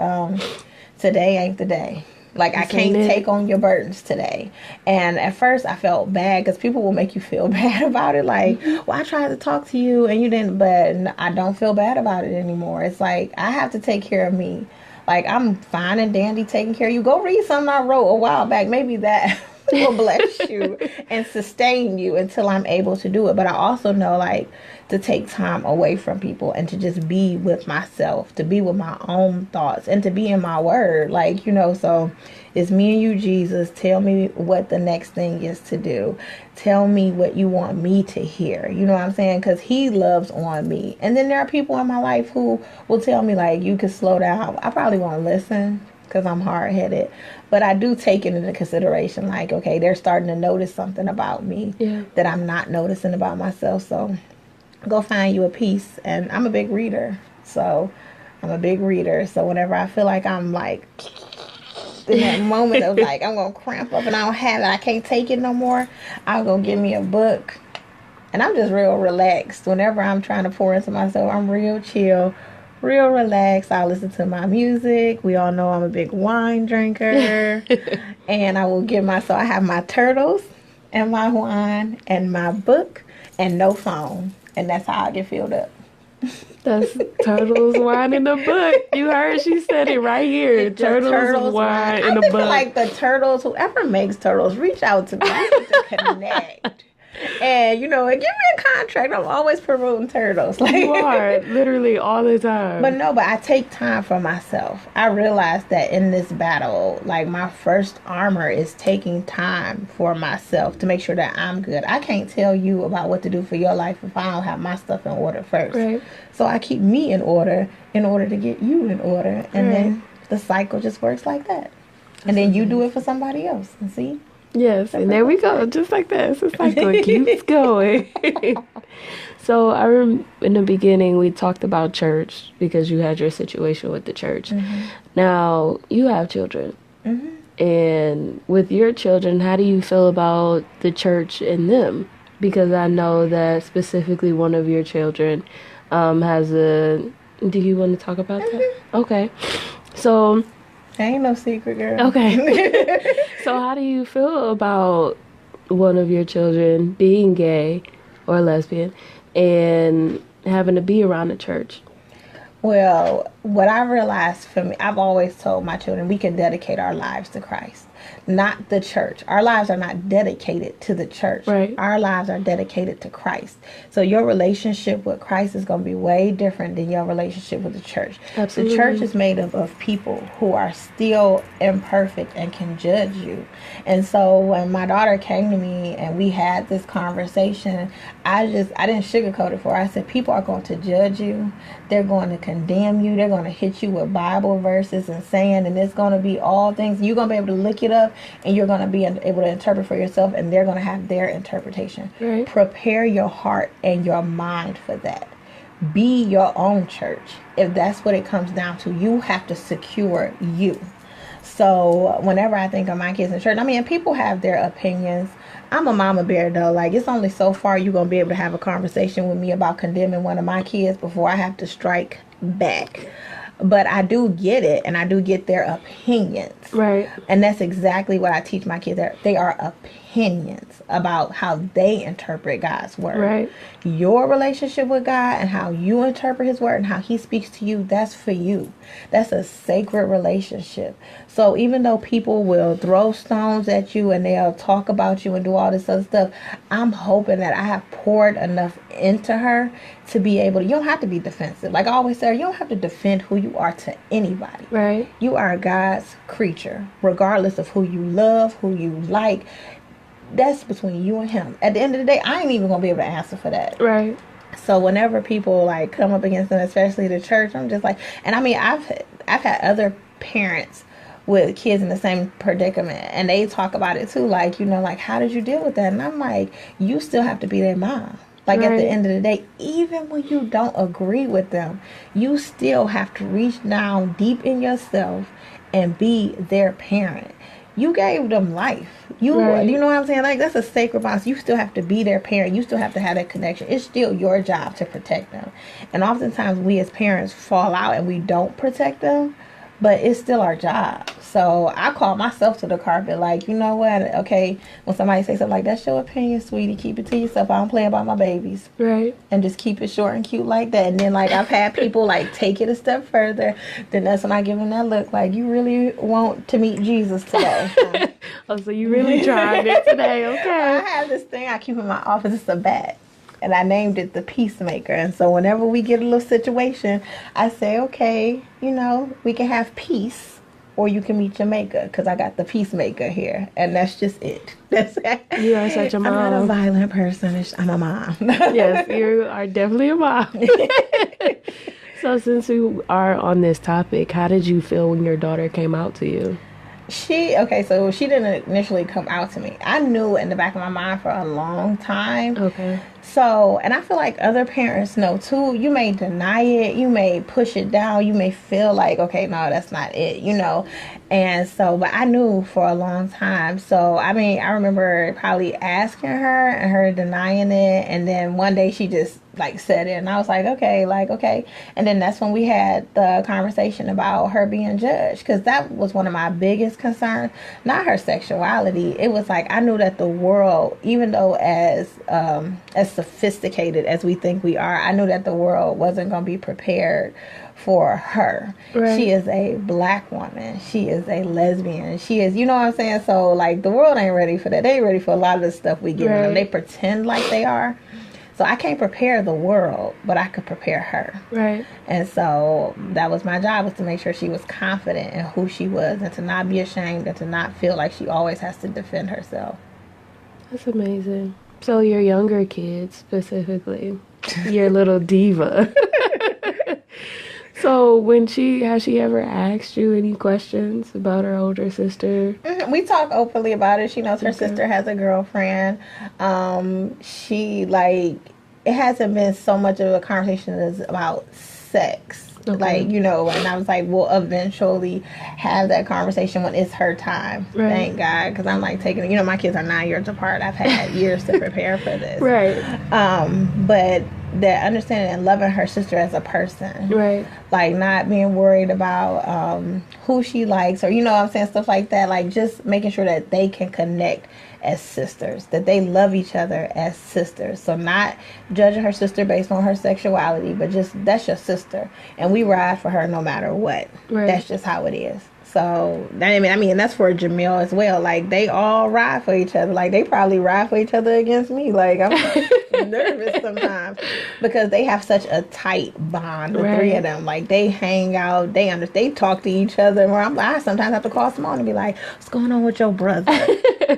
today ain't the day. Like, I can't take on your burdens today. And at first I felt bad because people will make you feel bad about it. Like, well, I tried to talk to you and you didn't, but I don't feel bad about it anymore. It's like, I have to take care of me. Like, I'm fine and dandy taking care of you. Go read something I wrote a while back. Maybe that will bless you and sustain you until I'm able to do it. But I also know, like, to take time away from people and to just be with myself, to be with my own thoughts and to be in my word. Like, so it's me and you, Jesus. Tell me what the next thing is to do. Tell me what you want me to hear. You know what I'm saying? Because he loves on me. And then there are people in my life who will tell me, like, you could slow down. I probably won't listen because I'm hard-headed. But I do take it into consideration. Like, okay, they're starting to notice something about me that I'm not noticing about myself. So go find you a piece. And I'm a big reader. So whenever I feel like I'm like in that moment of like, I'm going to cramp up and I don't have it, I can't take it no more, I'll go get me a book. And I'm just real relaxed. Whenever I'm trying to pour into myself, I'm real chill, real relaxed. I listen to my music. We all know I'm a big wine drinker. And I will get so I have my turtles and my wine and my book and no phone. And that's how I get filled up. That's turtles, wine, and a book. You heard she said it right here. Turtles, wine, and a book. Like the turtles, whoever makes turtles, reach out to me. We need to connect. And, give me a contract. I'm always promoting turtles. Like, you are, literally all the time. But I take time for myself. I realized that in this battle, like, my first armor is taking time for myself to make sure that I'm good. I can't tell you about what to do for your life if I don't have my stuff in order first. Right. So I keep me in order to get you in order. And then the cycle just works like that. And then you do it for somebody else. And see? Yes, and there we go, just like that. It's a cycle. It keeps going. So I remember in the beginning we talked about church because you had your situation with the church. Mm-hmm. Now you have children. Mm-hmm. And with your children, how do you feel about the church and them? Because I know that specifically one of your children has a... Do you want to talk about that? Okay. So... Ain't no secret, girl. Okay. So how do you feel about one of your children being gay or lesbian and having to be around the church? Well, what I realized for me, I've always told my children we can dedicate our lives to Christ, not the church. Our lives are not dedicated to the church. Right. Our lives are dedicated to Christ. So your relationship with Christ is going to be way different than your relationship with the church. Absolutely. The church is made up of people who are still imperfect and can judge you. And so when my daughter came to me and we had this conversation, I didn't sugarcoat it for her. I said, people are going to judge you. They're going to condemn you. They're going to hit you with Bible verses and saying, and it's going to be all things. You're going to be able to look it up and you're going to be able to interpret for yourself, and they're going to have their interpretation. Right. Prepare your heart and your mind for that. Be your own church. If that's what it comes down to, you have to secure you. So whenever I think of my kids in church, I mean, people have their opinions. I'm a mama bear though. Like, it's only so far you're going to be able to have a conversation with me about condemning one of my kids before I have to strike back. But I do get it, and I do get their opinions. Right. And that's exactly what I teach my kids. They are opinions about how they interpret God's word. Right. Your relationship with God and how you interpret his word and how he speaks to you, that's for you. That's a sacred relationship. So even though people will throw stones at you and they'll talk about you and do all this other stuff, I'm hoping that I have poured enough into her to be able to, you don't have to be defensive. Like I always say, you don't have to defend who you are to anybody. Right. You are God's creature, regardless of who you love, who you like. That's between you and him. At the end of the day, I ain't even gonna be able to answer for that. Right. So whenever people like come up against them, especially the church, I'm just like, and I mean, I've had other parents with kids in the same predicament, and they talk about it too, like, you know, like, how did you deal with that? And I'm like, you still have to be their mom. Like, right. At the end of the day, even when you don't agree with them, you still have to reach down deep in yourself and be their parent. You gave them life. You know what I'm saying? Like, that's a sacred bond. You still have to be their parent. You still have to have that connection. It's still your job to protect them. And oftentimes we as parents fall out and we don't protect them, but it's still our job. So I call myself to the carpet, like, you know what? Okay, when somebody says something like, that's your opinion, sweetie, keep it to yourself. I don't play about my babies. Right. And just keep it short and cute like that. And then, like, I've had people, like, take it a step further. Then that's when I give them that look, like, you really want to meet Jesus today. Oh, so you really tried it today, okay. I have this thing I keep in my office. It's a bat. And I named it the Peacemaker. And so whenever we get a little situation, I say, okay, you know, we can have peace or you can meet your maker, because I got the Peacemaker here. And that's just it. That's it. You are such a mom. I'm not a violent person. I'm a mom. Yes, you are definitely a mom. So since we are on this topic, how did you feel when your daughter came out to you? So she didn't initially come out to me. I knew in the back of my mind for a long time. Okay. So, and I feel like other parents know too. You may deny it, you may push it down, you may feel like, okay, no, that's not it, you know. And so, but I knew for a long time. So, I mean, I remember probably asking her and her denying it. And then one day she just like said it. And I was like, okay. And then that's when we had the conversation about her being judged. Because that was one of my biggest concerns. Not her sexuality. It was like, I knew that the world, even though as sophisticated as we think we are, I knew that the world wasn't going to be prepared for her. Right. She is a black woman. She is a lesbian. She is, you know what I'm saying? So, like, the world ain't ready for that. They ain't ready for a lot of the stuff we give them. They pretend like they are. So I can't prepare the world, but I could prepare her. Right. And so that was my job, was to make sure she was confident in who she was and to not be ashamed and to not feel like she always has to defend herself. That's amazing. So your younger kids specifically, your little diva. So has she ever asked you any questions about her older sister? Mm-hmm. We talk openly about it. She knows her sister has a girlfriend. It hasn't been so much of a conversation as about sex. Okay. Like, you know, and I was like, we'll eventually have that conversation when it's her time. Right. Thank God. Because I'm like taking, you know, my kids are 9 years apart. I've had years to prepare for this. Right. But that understanding and loving her sister as a person. Right. Like, not being worried about who she likes, or, you know what I'm saying, stuff like that. Like, just making sure that they can connect as sisters, that they love each other as sisters. So not judging her sister based on her sexuality, but just, that's your sister, and we ride for her no matter what. Right. That's just how it is. So, I mean, that's for Jamil as well. Like, they all ride for each other. Like, they probably ride for each other against me. Like, I'm nervous sometimes because they have such a tight bond, the three of them. Like, they hang out, they talk to each other. Where I sometimes have to call Simone and be like, what's going on with your brother?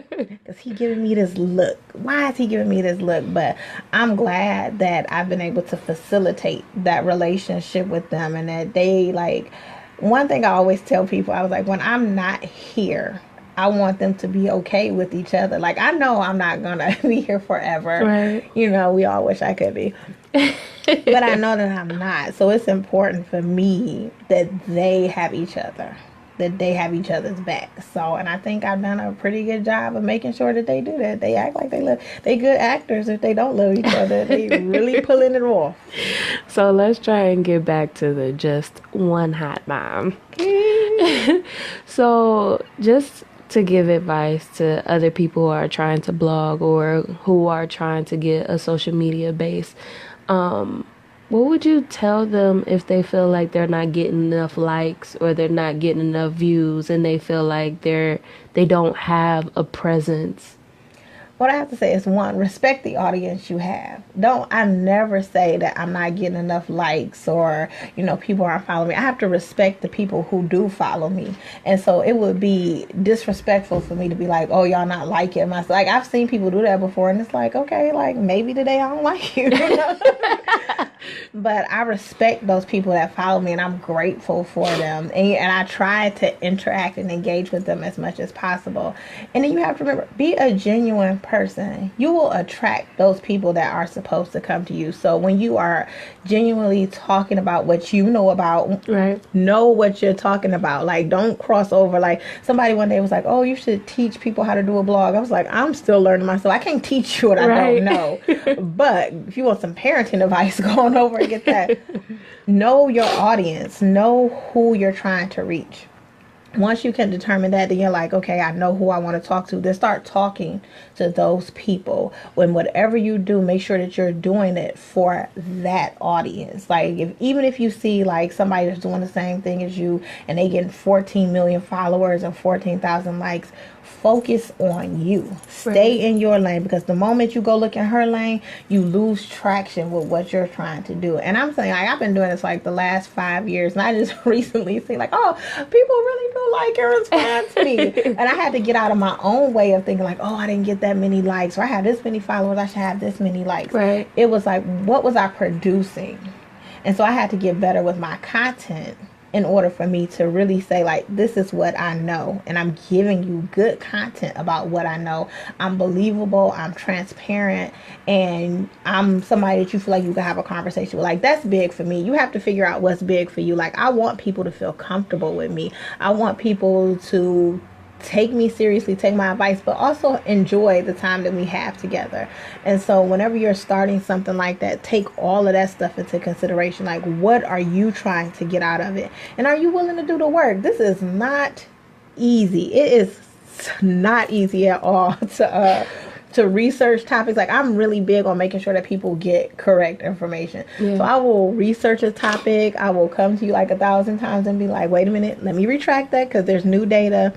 Because he giving me this look. Why is he giving me this look? But I'm glad that I've been able to facilitate that relationship with them, and that they, like, one thing I always tell people, I was like, when I'm not here, I want them to be okay with each other. Like, I know I'm not going to be here forever. Right. You know, we all wish I could be. But I know that I'm not. So it's important for me that they have each other, that they have each other's back. So, and I think I've done a pretty good job of making sure that they do that. They act like they love. They good actors if they don't love each other. They really pulling it off. So let's try and get back to the just one hot mom. So just to give advice to other people who are trying to blog or who are trying to get a social media base, what would you tell them if they feel like they're not getting enough likes or they're not getting enough views and they feel like they don't have a presence? What I have to say is, one, respect the audience you have. I never say that I'm not getting enough likes or, you know, people aren't following me. I have to respect the people who do follow me. And so it would be disrespectful for me to be like, oh, y'all not liking myself. Like, I've seen people do that before, and it's like, okay, like, maybe today I don't like you. You know? But I respect those people that follow me, and I'm grateful for them. And I try to interact and engage with them as much as possible. And then you have to remember, be a genuine person. You will attract those people that are supposed to come to you. So when you are genuinely talking about what you know about, right, know what you're talking about. Like, don't cross over. Like, somebody one day was like, oh, you should teach people how to do a blog. I was like, I'm still learning myself. I can't teach you what I don't know. But if you want some parenting advice, go on over and get that. Know your audience. Know who you're trying to reach. Once you can determine that, then you're like, okay, I know who I want to talk to. Then start talking to those people. When whatever you do, make sure that you're doing it for that audience. Like, even if you see like somebody that's doing the same thing as you and they getting 14 million followers and 14,000 likes, focus on you. Stay in your lane, because the moment you go look in her lane, you lose traction with what you're trying to do. And I'm saying, like, I've been doing this like the last 5 years, and I just recently see like, oh, people really do like and respond to me. And I had to get out of my own way of thinking like, oh, I didn't get that many likes, or I have this many followers, I should have this many likes. Right. It was like, what was I producing? And so I had to get better with my content in order for me to really say, like, this is what I know, and I'm giving you good content about what I know. I'm believable, I'm transparent, and I'm somebody that you feel like you can have a conversation with. Like, that's big for me. You have to figure out what's big for you. Like, I want people to feel comfortable with me. I want people to take me seriously, take my advice, but also enjoy the time that we have together. And so whenever you're starting something like that, take all of that stuff into consideration. Like, what are you trying to get out of it? And are you willing to do the work? This is not easy. It is not easy at all to research topics. Like, I'm really big on making sure that people get correct information. Yeah. So I will research a topic. I will come to you like 1,000 times and be like, wait a minute, let me retract that because there's new data.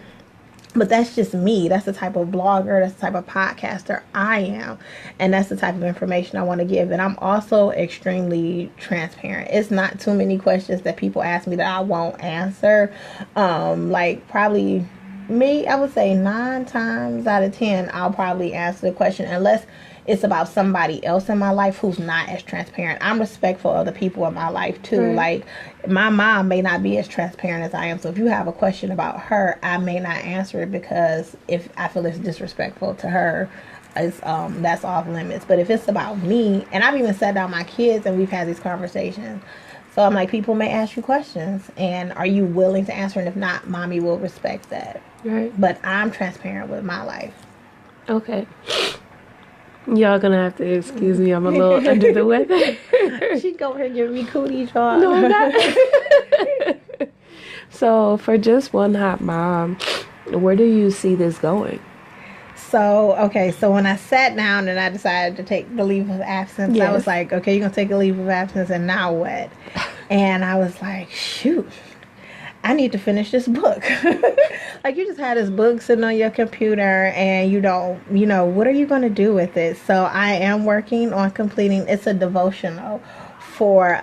But that's just me. That's the type of blogger, that's the type of podcaster I am. And that's the type of information I want to give. And I'm also extremely transparent. It's not too many questions that people ask me that I won't answer. Like, probably me, I would say 9 times out of 10, I'll probably answer the question, unless it's about somebody else in my life who's not as transparent. I'm respectful of the people in my life too. Right. Like, my mom may not be as transparent as I am. So if you have a question about her, I may not answer it, because if I feel it's disrespectful to her, it's that's off limits. But if it's about me, and I've even sat down with my kids and we've had these conversations. So I'm like, people may ask you questions, and are you willing to answer? And if not, mommy will respect that. Right. But I'm transparent with my life. Okay. Y'all gonna have to excuse me. I'm a little under the weather. She go over here giving me cooties, y'all. No, I'm not. So, for just one hot mom, where do you see this going? So when I sat down and I decided to take the leave of absence, Yes. I was like, okay, you're going to take a leave of absence, and now what? And I was like, shoot, I need to finish this book. Like, you just had this book sitting on your computer and you don't, what are you going to do with it? So I am working on completing, it's a devotional for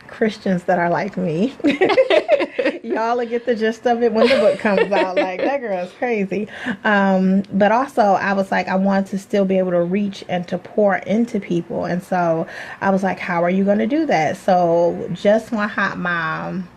Christians that are like me. Y'all will get the gist of it when the book comes out. Like, that girl's crazy. But also, I was like, I want to still be able to reach and to pour into people. And so I was like, how are you going to do that? So Just One Hot Mom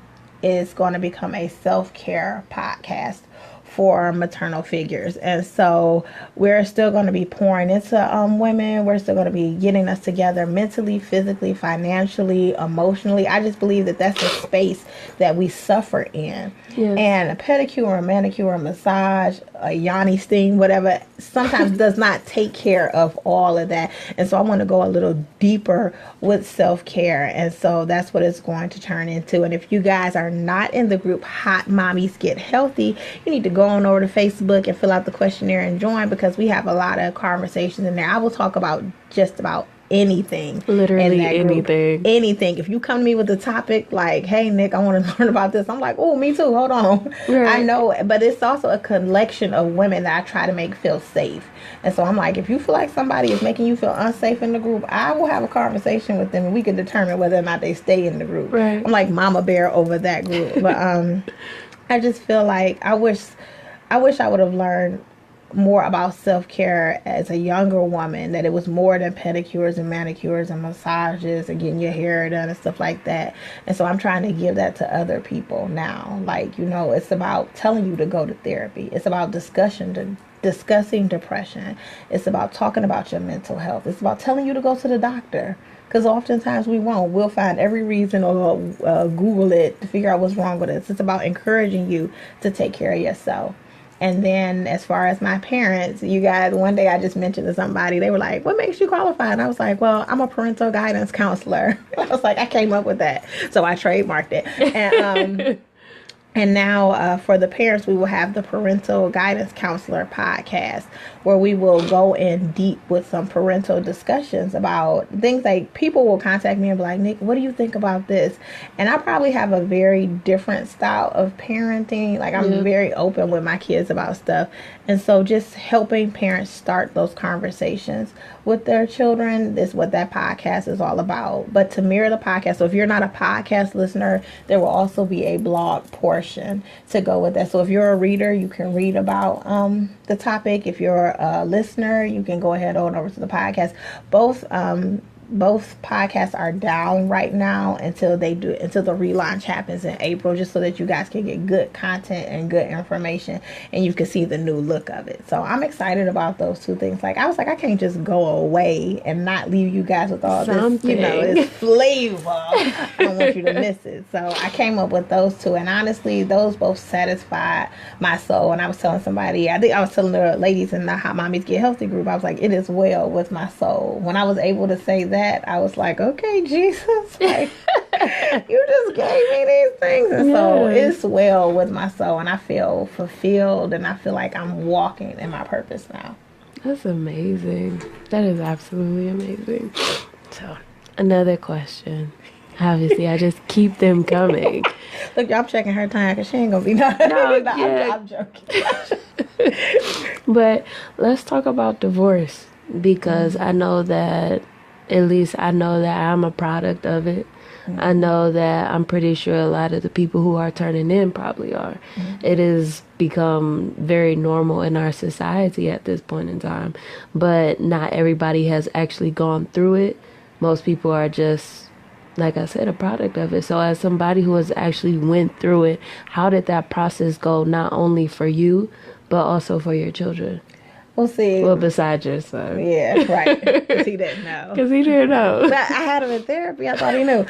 is going to become a self-care podcast for maternal figures. And so we're still going to be pouring into women. We're still going to be getting us together mentally, physically, financially, emotionally. I just believe that that's a space that we suffer in. Yes. And a pedicure, a manicure, a massage, a yoni sting, whatever, sometimes does not take care of all of that. And so I want to go a little deeper with self-care. And so that's what it's going to turn into. And if you guys are not in the group Hot Mommies Get Healthy, you need to go on over to Facebook and fill out the questionnaire and join, because we have a lot of conversations in there. I will talk about just about anything. Literally anything. Anything. If you come to me with a topic like, hey, Nick, I want to learn about this, I'm like, oh, me too. Hold on. Right. I know. But it's also a collection of women that I try to make feel safe. And so I'm like, if you feel like somebody is making you feel unsafe in the group, I will have a conversation with them and we can determine whether or not they stay in the group. Right. I'm like mama bear over that group. But I just feel like I wish I would have learned more about self-care as a younger woman, that it was more than pedicures and manicures and massages and getting your hair done and stuff like that. And so I'm trying to give that to other people now. Like, it's about telling you to go to therapy. It's about discussing depression. It's about talking about your mental health. It's about telling you to go to the doctor. Because oftentimes we won't. We'll find every reason or Google it to figure out what's wrong with us. It's about encouraging you to take care of yourself. And then as far as my parents, you guys, one day I just mentioned to somebody, they were like, what makes you qualified? And I was like, well, I'm a parental guidance counselor. I was like, I came up with that. So I trademarked it. And now for the parents, we will have the Parental Guidance Counselor podcast, where we will go in deep with some parental discussions about things like people will contact me and be like, Nick, what do you think about this? And I probably have a very different style of parenting. Like, I'm very open with my kids about stuff. And so just helping parents start those conversations with their children is what that podcast is all about. But to mirror the podcast, so if you're not a podcast listener, there will also be a blog portion to go with that. So if you're a reader, you can read about the topic. If you're a listener, you can go ahead on over to the podcast. Both podcasts are down right now until the relaunch happens in April, just so that you guys can get good content and good information and you can see the new look of it. So I'm excited about those two things. Like, I was like, I can't just go away and not leave you guys with all this, this flavor. I don't want you to miss it. So I came up with those two, and honestly, those both satisfied my soul. And I was telling somebody, I think I was telling the ladies in the Hot Mommies Get Healthy group, I was like, it is well with my soul. When I was able to say that, I was like, okay, Jesus, like, you just gave me these things. And so it's well with my soul, and I feel fulfilled, and I feel like I'm walking in my purpose now. That's amazing. That is absolutely amazing. So, another question. Obviously, I just keep them coming. Look, y'all checking her time because she ain't going to be done. I'm joking. But let's talk about divorce, because I know that, at least I know that I'm a product of it. Mm-hmm. I know that I'm pretty sure a lot of the people who are turning in probably are. Mm-hmm. It has become very normal in our society at this point in time. But not everybody has actually gone through it. Most people are just, like I said, a product of it. So as somebody who has actually went through it, how did that process go, not only for you, but also for your children? We'll see. Well, besides your son. Yeah, right. Because he didn't know. But I had him in therapy. I thought he knew.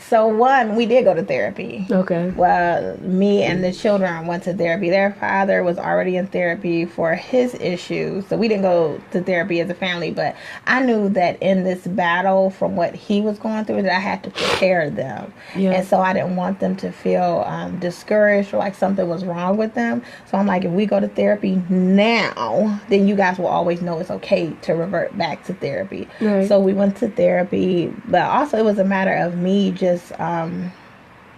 So one, we did go to therapy. Okay. Well, me and the children went to therapy. Their father was already in therapy for his issues. So we didn't go to therapy as a family, but I knew that in this battle from what he was going through that I had to prepare them. Yeah. And so I didn't want them to feel discouraged or like something was wrong with them. So I'm like, if we go to therapy now, then you guys will always know it's okay to revert back to therapy. Right. So we went to therapy, but also it was a matter of me just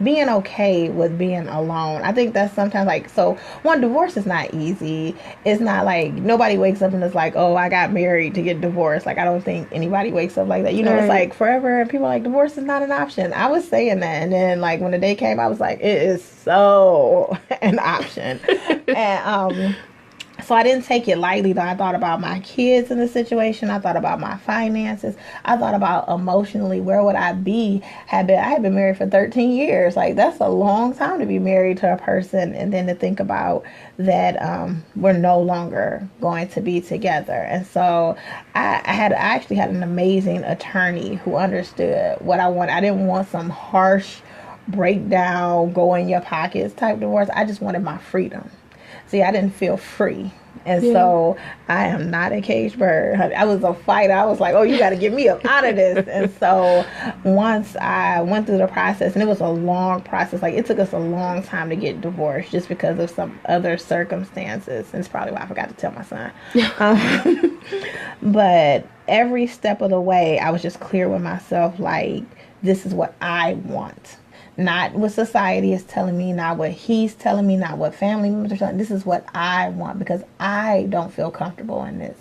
being okay with being alone. I think that's sometimes like, so one, divorce is not easy. It's not like nobody wakes up and is like, oh, I got married to get divorced. Like, I don't think anybody wakes up like that. You know, It's like forever. And people are like, divorce is not an option. I was saying that. And then like when the day came, I was like, it is so an option. And, so I didn't take it lightly, though. I thought about my kids in the situation. I thought about my finances. I thought about emotionally, where would I be? I had been married for 13 years. Like, that's a long time to be married to a person. And then to think about that we're no longer going to be together. And so I actually had an amazing attorney who understood what I wanted. I didn't want some harsh breakdown, go in your pockets type divorce. I just wanted my freedom. See, I didn't feel free. And so I am not a caged bird. I was a fighter. I was like, oh, you got to get me up out of this. And so once I went through the process, and it was a long process. Like, it took us a long time to get divorced just because of some other circumstances. And it's probably why I forgot to tell my son. But every step of the way, I was just clear with myself, like, this is what I want. Not what society is telling me, not what he's telling me, not what family members are telling me. This is what I want because I don't feel comfortable in this.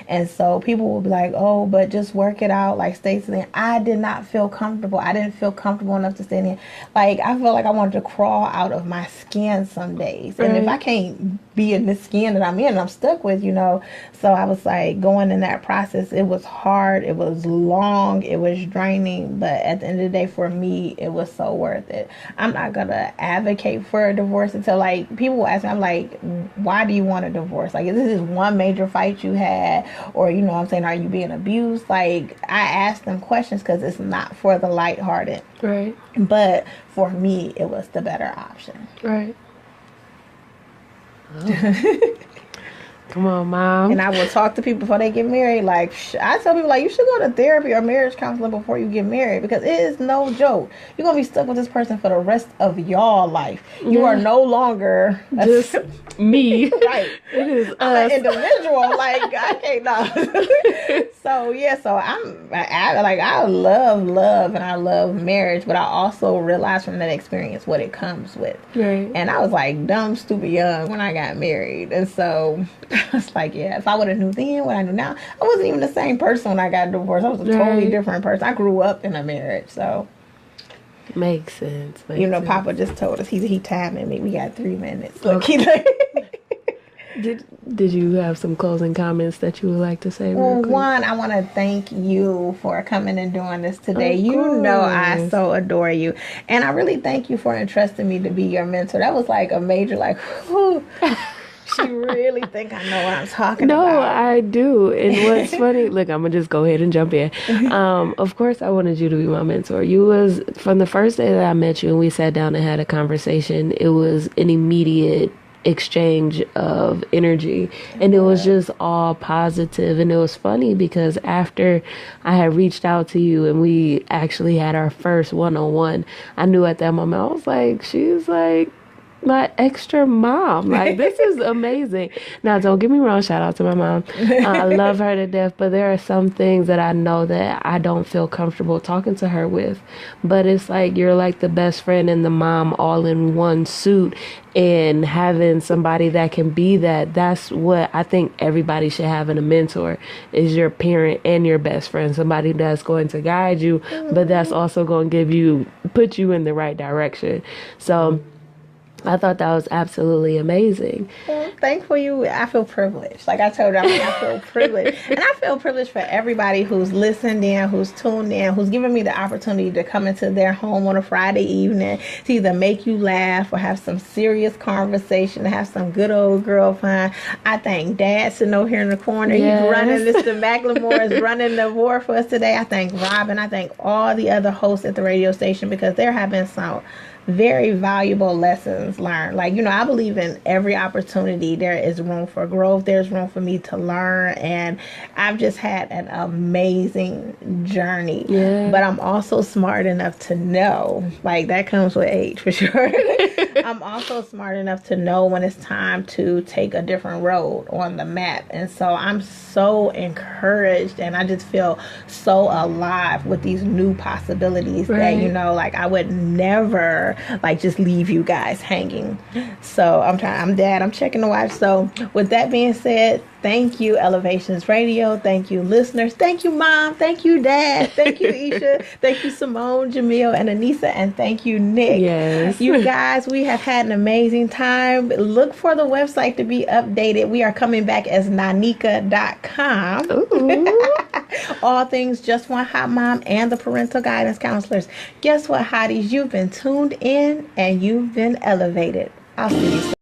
And so people will be like, oh, but just work it out, like stay there. I did not feel comfortable. I didn't feel comfortable enough to stay there. Like, I felt like I wanted to crawl out of my skin some days. And if I can't be in this skin that I'm in, I'm stuck with, you know. So I was like, going in that process, it was hard, it was long, it was draining. But at the end of the day, for me, it was so worth it. I'm not going to advocate for a divorce until, like, people will ask me, I'm like, why do you want a divorce? Like, if this is one major fight you had, or, you know what I'm saying, are you being abused? Like, I ask them questions because it's not for the lighthearted. Right. But for me, it was the better option. Right. Oh. Come on, Mom. And I will talk to people before they get married. Like, I tell people, like, you should go to therapy or marriage counseling before you get married, because it is no joke. You're going to be stuck with this person for the rest of your life. You are no longer just me. Right. It is I'm an individual. Like, I can't know. So, yeah, so I love and I love marriage, but I also realized from that experience what it comes with. Right. And I was like dumb, stupid young when I got married. And so I was like, yeah, if I would have knew then what I knew now, I wasn't even the same person when I got divorced. I was a totally different person. I grew up in a marriage, so. Makes sense. You know, Papa just told us he timing me. We got 3 minutes. Look, okay. Did you have some closing comments that you would like to say? Well, one, I want to thank you for coming and doing this today. You know I so adore you. And I really thank you for entrusting me to be your mentor. That was like a major, like, whew. She really think I know what I'm talking about. No, I do. And what's funny, look, I'm going to just go ahead and jump in. Of course, I wanted you to be my mentor. You was, from the first day that I met you and we sat down and had a conversation, it was an immediate exchange of energy, and it was just all positive. And it was funny because after I had reached out to you and we actually had our first one-on-one, I knew at that moment, I was like, she's like my extra mom. Like, this is amazing. Now, don't get me wrong, shout out to my mom. I love her to death, but there are some things that I know that I don't feel comfortable talking to her with. But it's like you're like the best friend and the mom all in one suit, and having somebody that can be that's what I think everybody should have in a mentor, is your parent and your best friend, somebody that's going to guide you, but that's also going to put you in the right direction. So I thought that was absolutely amazing. Well, thankful you. I feel privileged. Like I told you, I feel privileged. And I feel privileged for everybody who's listened in, who's tuned in, who's given me the opportunity to come into their home on a Friday evening to either make you laugh or have some serious conversation, to have some good old girl fun. I thank Dad sitting over here in the corner. Yes. He's running. Mr. McLemore is running the board for us today. I thank Robin. I thank all the other hosts at the radio station because there have been some very valuable lessons learned. Like, I believe in every opportunity there is room for growth. There's room for me to learn. And I've just had an amazing journey. Yeah. But I'm also smart enough to know, like that comes with age for sure. I'm also smart enough to know when it's time to take a different road on the map. And so I'm so encouraged and I just feel so alive with these new possibilities that, like I would never like just leave you guys hanging. So I'm checking the watch. So with that being said, thank you, Elevations Radio. Thank you, listeners. Thank you, Mom. Thank you, Dad. Thank you, Isha. Thank you, Simone, Jamil, and Anissa. And thank you, Nick. Yes. You guys, we have had an amazing time. Look for the website to be updated. We are coming back as nanika.com. All things Just One Hot Mom and the Parental Guidance Counselors. Guess what, hotties? You've been tuned in and you've been elevated. I'll see you soon.